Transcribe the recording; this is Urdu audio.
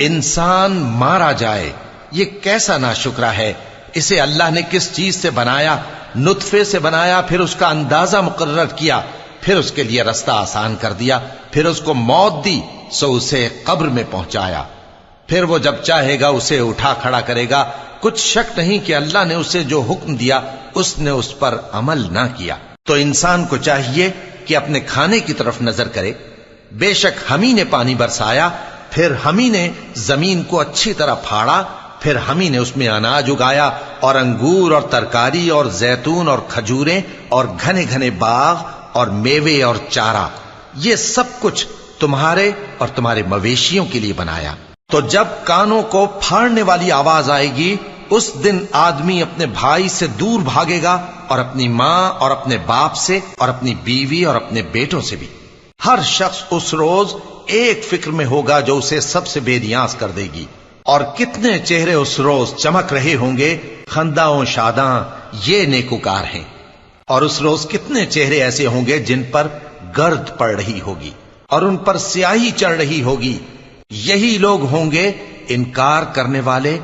انسان مارا جائے، یہ کیسا ناشکرا ہے۔ اسے اللہ نے کس چیز سے بنایا؟ نطفے سے بنایا، پھر اس کا اندازہ مقرر کیا، پھر اس کے لیے رستہ آسان کر دیا، پھر اس کو موت دی سو اسے قبر میں پہنچایا، پھر وہ جب چاہے گا اسے اٹھا کھڑا کرے گا۔ کچھ شک نہیں کہ اللہ نے اسے جو حکم دیا اس نے اس پر عمل نہ کیا۔ تو انسان کو چاہیے کہ اپنے کھانے کی طرف نظر کرے۔ بے شک ہم ہی نے پانی برسایا، پھر ہم ہی نے زمین کو اچھی طرح پھاڑا، پھر ہم ہی نے اس میں اناج اگایا اور انگور اور ترکاری اور زیتون اور کھجوریں اور گھنے گھنے باغ اور میوے اور چارہ، یہ سب کچھ تمہارے اور تمہارے مویشیوں کے لیے بنایا۔ تو جب کانوں کو پھاڑنے والی آواز آئے گی، اس دن آدمی اپنے بھائی سے دور بھاگے گا، اور اپنی ماں اور اپنے باپ سے اور اپنی بیوی اور اپنے بیٹوں سے بھی۔ ہر شخص اس روز ایک فکر میں ہوگا جو اسے سب سے بے نیاز کر دے گی۔ اور کتنے چہرے اس روز چمک رہے ہوں گے، خنداں و شاداں، یہ نیکوکار ہیں۔ اور اس روز کتنے چہرے ایسے ہوں گے جن پر گرد پڑ رہی ہوگی اور ان پر سیاہی چڑھ رہی ہوگی، یہی لوگ ہوں گے انکار کرنے والے